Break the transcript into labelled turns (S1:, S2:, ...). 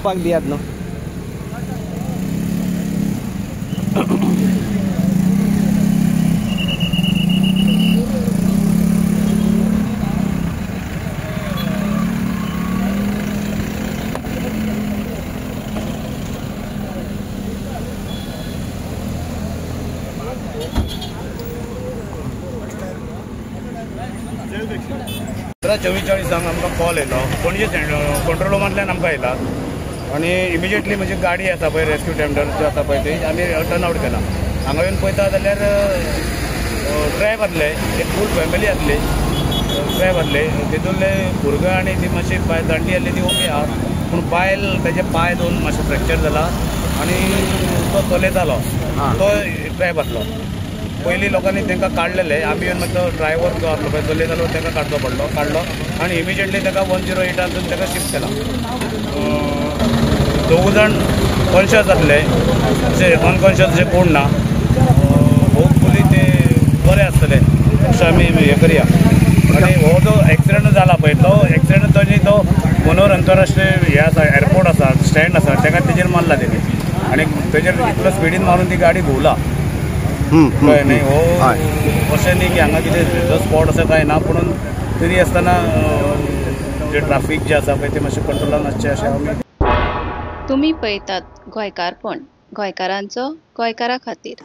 S1: पाक दियात न्हू
S2: चव्वेचाळीसांक आमकां कॉल येयलो पणजे कंट्रोल रुमांतल्यान आमकां येयला आनी इमिजिएटली म्हजी गाडी आसा पळय रेस्क्यू टेंडर जो आसा पळय ती आमी टर्न आवट केला। हांगा येवन पळयता जाल्यार ट्रॅप आसले एक फूल फॅमिली आसली ट्रॅप आसले तितूंतले भुरगं आनी ती मातशी जाणटी आसली ती ओके आहा पूण बायल तेजे पांय दोन मातशे फ्रॅक्चर जाला आनी तो चलयतालो तो ट्रॅप आसलो। पयलीं लोकांनी तांकां काडलेले आमी येवन मागीर तो ड्रायव्हर जो आसलो पळय चलयतालो ताका काडलो आनी इमिजिएटली ताका 108 ताका शिफ्ट केला। दोग जाण कॉन्शियस आसले अशे अनकॉन्शियस जे कोण ना होपफुली ते बरे आसतले अशें आमी हें करया। आनी हो जो एक्सिडेंट जाला पळय तो एक्सिडेंट तो मनोहर अंतरराष्ट्रीय हे आसा एअरपोर्ट आसा स्टँड आसा ताका तेजेर मारला तेणी आनी तेजेर इतलो स्पिडीन मारून ती गाडी घुंवला कळ्ळें न्ही। हो अशें न्ही की हांगा कितें जो स्पॉट असो कांय ना पूण तरी आसतना जे ट्राफीक जे आसा पळय ते मातशें कंट्रोलान आसचें अशें आमी।
S3: तुम्ही पळयतात गोंयकारपण गोंयकारांचो गोंयकारा खातीर।